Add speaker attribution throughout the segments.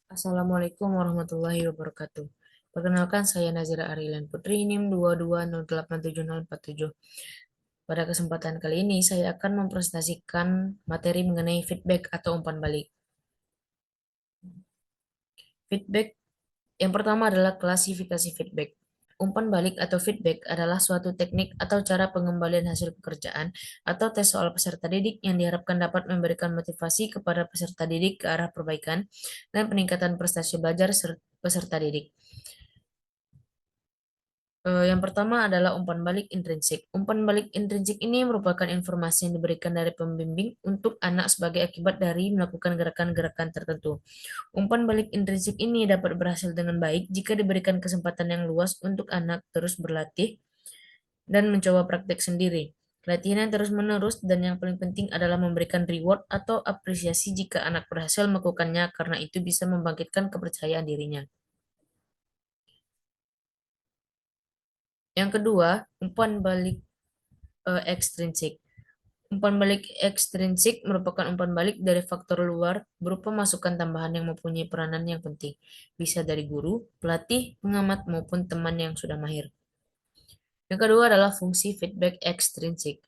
Speaker 1: Assalamualaikum warahmatullahi wabarakatuh. Perkenalkan, saya Nazira Arilan Putri, NIM 2208747. Pada kesempatan kali ini, saya akan mempresentasikan materi mengenai feedback atau umpan balik. Feedback yang pertama adalah klasifikasi feedback. Umpan balik atau feedback adalah suatu teknik atau cara pengembalian hasil pekerjaan atau tes soal peserta didik yang diharapkan dapat memberikan motivasi kepada peserta didik ke arah perbaikan dan peningkatan prestasi belajar peserta didik. Yang pertama adalah umpan balik intrinsik. Umpan balik intrinsik ini merupakan informasi yang diberikan dari pembimbing untuk anak sebagai akibat dari melakukan gerakan-gerakan tertentu. Umpan balik intrinsik ini dapat berhasil dengan baik jika diberikan kesempatan yang luas untuk anak terus berlatih dan mencoba praktek sendiri. Latihan yang terus-menerus dan yang paling penting adalah memberikan reward atau apresiasi jika anak berhasil melakukannya karena itu bisa membangkitkan kepercayaan dirinya. Yang kedua, umpan balik ekstrinsik. Umpan balik ekstrinsik merupakan umpan balik dari faktor luar berupa masukan tambahan yang mempunyai peranan yang penting, bisa dari guru, pelatih, pengamat, maupun teman yang sudah mahir. Yang kedua adalah fungsi feedback ekstrinsik.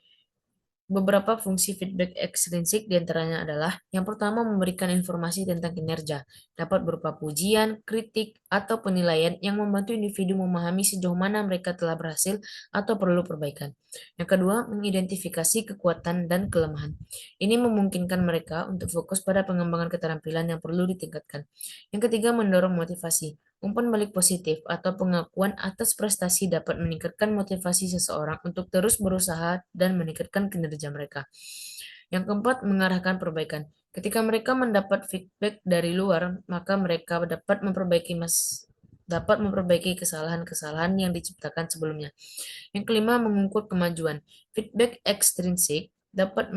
Speaker 1: Beberapa fungsi feedback ekstrinsik diantaranya adalah yang pertama memberikan informasi tentang kinerja, dapat berupa pujian, kritik, atau penilaian yang membantu individu memahami sejauh mana mereka telah berhasil atau perlu perbaikan. Yang kedua, mengidentifikasi kekuatan dan kelemahan. Ini memungkinkan mereka untuk fokus pada pengembangan keterampilan yang perlu ditingkatkan. Yang ketiga, mendorong motivasi. Umpan balik positif atau pengakuan atas prestasi dapat meningkatkan motivasi seseorang untuk terus berusaha dan meningkatkan kinerja mereka. Yang keempat, mengarahkan perbaikan. Ketika mereka mendapat feedback dari luar, maka mereka dapat memperbaiki kesalahan-kesalahan yang diciptakan sebelumnya. Yang kelima, mengukur kemajuan. Feedback ekstrinsik dapat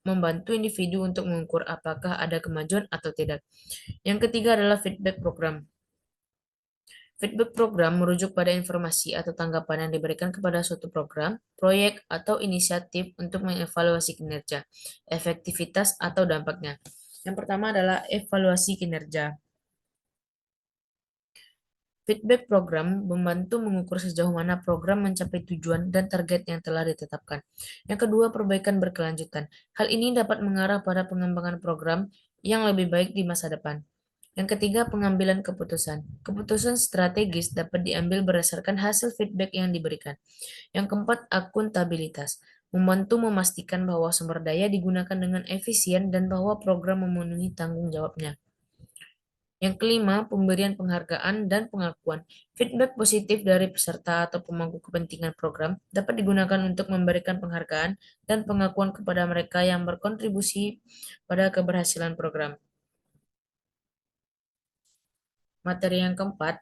Speaker 1: membantu individu untuk mengukur apakah ada kemajuan atau tidak. Yang ketiga adalah feedback program. Feedback program merujuk pada informasi atau tanggapan yang diberikan kepada suatu program, proyek, atau inisiatif untuk mengevaluasi kinerja, efektivitas, atau dampaknya. Yang pertama adalah evaluasi kinerja. Feedback program membantu mengukur sejauh mana program mencapai tujuan dan target yang telah ditetapkan. Yang kedua, perbaikan berkelanjutan. Hal ini dapat mengarah pada pengembangan program yang lebih baik di masa depan. Yang ketiga, pengambilan keputusan. Keputusan strategis dapat diambil berdasarkan hasil feedback yang diberikan. Yang keempat, akuntabilitas. Membantu memastikan bahwa sumber daya digunakan dengan efisien dan bahwa program memenuhi tanggung jawabnya. Yang kelima, pemberian penghargaan dan pengakuan. Feedback positif dari peserta atau pemangku kepentingan program dapat digunakan untuk memberikan penghargaan dan pengakuan kepada mereka yang berkontribusi pada keberhasilan program. Materi yang keempat,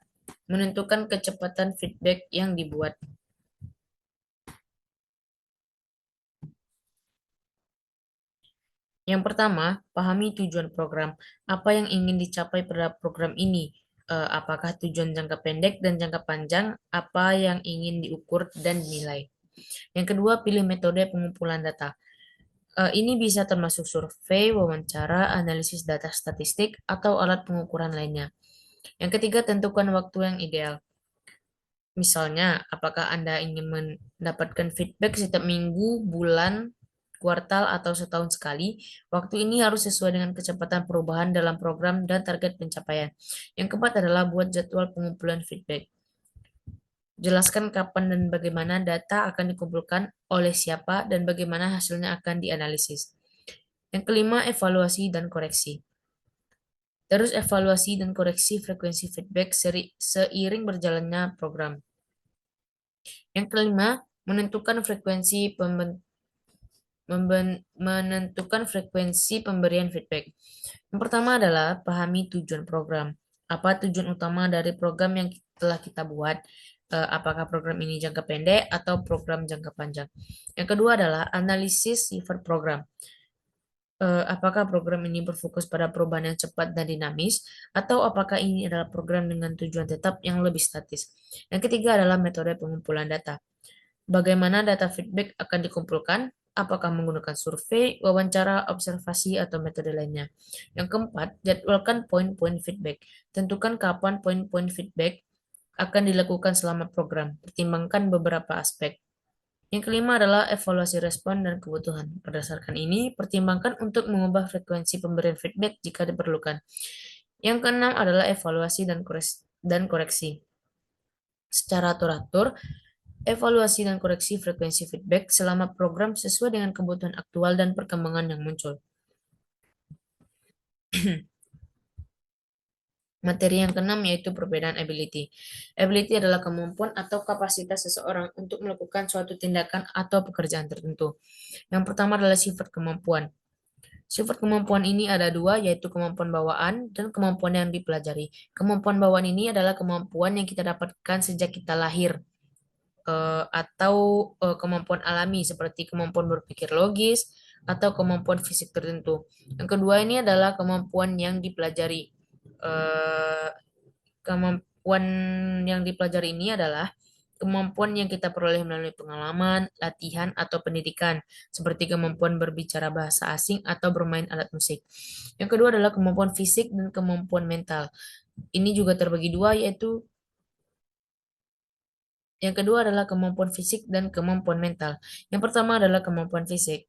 Speaker 1: menentukan kecepatan feedback yang dibuat. Yang pertama, pahami tujuan program. Apa yang ingin dicapai pada program ini? Apakah tujuan jangka pendek dan jangka panjang? Apa yang ingin diukur dan dinilai? Yang kedua, pilih metode pengumpulan data. Ini bisa termasuk survei, wawancara, analisis data statistik, atau alat pengukuran lainnya. Yang ketiga, tentukan waktu yang ideal. Misalnya, apakah Anda ingin mendapatkan feedback setiap minggu, bulan, kuartal, atau setahun sekali? Waktu ini harus sesuai dengan kecepatan perubahan dalam program dan target pencapaian. Yang keempat adalah buat jadwal pengumpulan feedback. Jelaskan kapan dan bagaimana data akan dikumpulkan, oleh siapa, dan bagaimana hasilnya akan dianalisis. Yang kelima, evaluasi dan koreksi. Terus evaluasi dan koreksi frekuensi feedback seiring berjalannya program. Yang kelima, menentukan pemberian feedback. Yang pertama adalah pahami tujuan program. Apa tujuan utama dari program yang telah kita buat? Apakah program ini jangka pendek atau program jangka panjang? Yang kedua adalah analisis sifat program. Apakah program ini berfokus pada perubahan yang cepat dan dinamis, atau apakah ini adalah program dengan tujuan tetap yang lebih statis? Yang ketiga adalah metode pengumpulan data. Bagaimana data feedback akan dikumpulkan, apakah menggunakan survei, wawancara, observasi, atau metode lainnya. Yang keempat, jadwalkan poin-poin feedback. Tentukan kapan poin-poin feedback akan dilakukan selama program. Pertimbangkan beberapa aspek. Yang kelima adalah evaluasi respon dan kebutuhan. Berdasarkan ini, pertimbangkan untuk mengubah frekuensi pemberian feedback jika diperlukan. Yang keenam adalah evaluasi dan koreksi. Secara teratur, evaluasi dan koreksi frekuensi feedback selama program sesuai dengan kebutuhan aktual dan perkembangan yang muncul. Materi yang keenam yaitu perbedaan ability. Ability adalah kemampuan atau kapasitas seseorang untuk melakukan suatu tindakan atau pekerjaan tertentu. Yang pertama adalah sifat kemampuan. Sifat kemampuan ini ada dua, yaitu kemampuan bawaan dan kemampuan yang dipelajari. Kemampuan bawaan ini adalah kemampuan yang kita dapatkan sejak kita lahir, atau kemampuan alami seperti kemampuan berpikir logis atau kemampuan fisik tertentu. Yang kedua ini adalah kemampuan yang dipelajari. Eh, Kemampuan yang dipelajari ini adalah kemampuan yang kita peroleh melalui pengalaman, latihan, atau pendidikan, seperti kemampuan berbicara bahasa asing atau bermain alat musik. Yang kedua adalah kemampuan fisik dan kemampuan mental. Ini juga terbagi dua, yaitu yang kedua adalah kemampuan fisik dan kemampuan mental. Yang pertama adalah kemampuan fisik.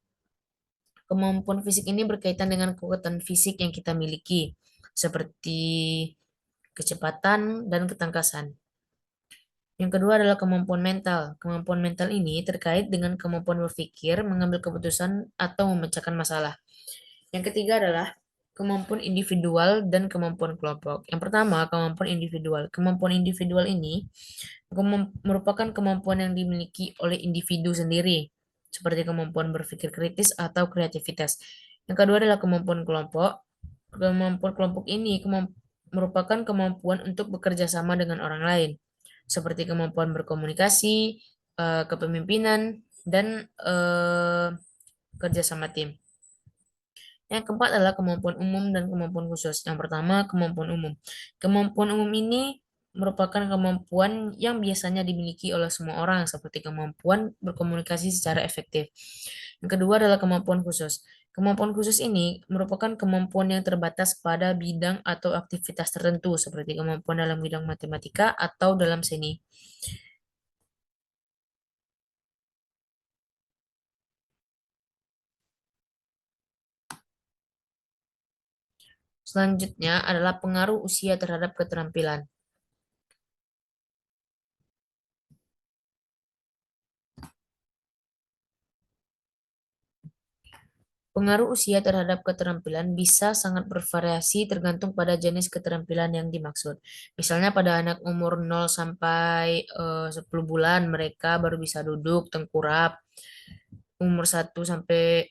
Speaker 1: Kemampuan fisik ini berkaitan dengan kekuatan fisik yang kita miliki, seperti kecepatan dan ketangkasan. Yang kedua adalah kemampuan mental. Kemampuan mental ini terkait dengan kemampuan berpikir, mengambil keputusan, atau memecahkan masalah. Yang ketiga adalah kemampuan individual dan kemampuan kelompok. Yang pertama, kemampuan individual. Kemampuan individual ini merupakan kemampuan yang dimiliki oleh individu sendiri, seperti kemampuan berpikir kritis atau kreativitas. Yang kedua adalah kemampuan kelompok. Kemampuan kelompok ini merupakan kemampuan untuk bekerja sama dengan orang lain, seperti kemampuan berkomunikasi, kepemimpinan, dan kerja sama tim. Yang keempat adalah kemampuan umum dan kemampuan khusus. Yang pertama, kemampuan umum. Kemampuan umum ini merupakan kemampuan yang biasanya dimiliki oleh semua orang, seperti kemampuan berkomunikasi secara efektif. Yang kedua adalah kemampuan khusus. Kemampuan khusus ini merupakan kemampuan yang terbatas pada bidang atau aktivitas tertentu, seperti kemampuan dalam bidang matematika atau dalam seni. Selanjutnya adalah pengaruh usia terhadap keterampilan. Pengaruh usia terhadap keterampilan bisa sangat bervariasi tergantung pada jenis keterampilan yang dimaksud. Misalnya pada anak umur 0 sampai 10 bulan mereka baru bisa duduk, tengkurap. Umur 1 sampai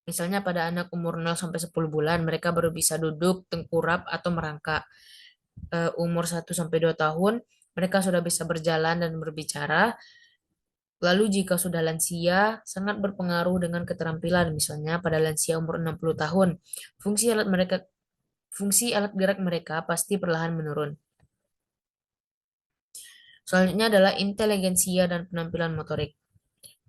Speaker 1: misalnya pada anak umur 0 sampai 10 bulan mereka baru bisa duduk, tengkurap atau merangkak. Umur 1 sampai 2 tahun mereka sudah bisa berjalan dan berbicara. Lalu jika sudah lansia, sangat berpengaruh dengan keterampilan. Misalnya pada lansia umur 60 tahun, fungsi alat gerak mereka pasti perlahan menurun. Selanjutnya adalah inteligensia dan penampilan motorik.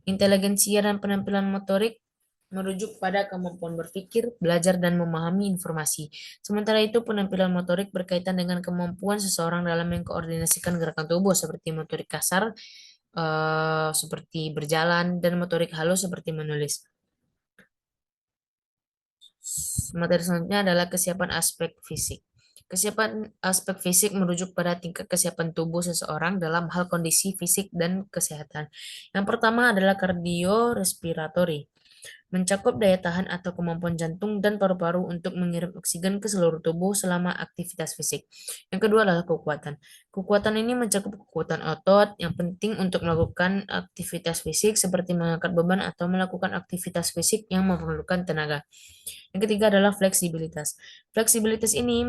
Speaker 1: Inteligensia dan penampilan motorik merujuk pada kemampuan berpikir, belajar, dan memahami informasi. Sementara itu, penampilan motorik berkaitan dengan kemampuan seseorang dalam mengkoordinasikan gerakan tubuh seperti motorik kasar, seperti berjalan, dan motorik halus seperti menulis. Materi selanjutnya adalah kesiapan aspek fisik. Kesiapan aspek fisik merujuk pada tingkat kesiapan tubuh seseorang dalam hal kondisi fisik dan kesehatan. Yang pertama adalah kardiorespiratory, mencakup daya tahan atau kemampuan jantung dan paru-paru untuk mengirim oksigen ke seluruh tubuh selama aktivitas fisik. Yang kedua adalah kekuatan. Kekuatan ini mencakup kekuatan otot yang penting untuk melakukan aktivitas fisik seperti mengangkat beban atau melakukan aktivitas fisik yang memerlukan tenaga. Yang ketiga adalah fleksibilitas. Fleksibilitas ini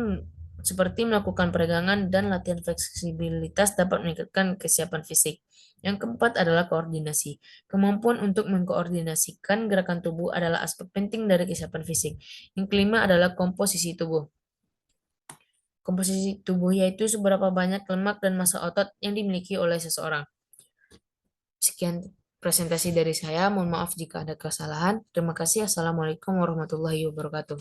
Speaker 1: seperti melakukan peregangan dan latihan fleksibilitas dapat meningkatkan kesiapan fisik. Yang keempat adalah koordinasi. Kemampuan untuk mengkoordinasikan gerakan tubuh adalah aspek penting dari kesiapan fisik. Yang kelima adalah komposisi tubuh. Komposisi tubuh yaitu seberapa banyak lemak dan massa otot yang dimiliki oleh seseorang. Sekian presentasi dari saya. Mohon maaf jika ada kesalahan. Terima kasih. Assalamualaikum warahmatullahi wabarakatuh.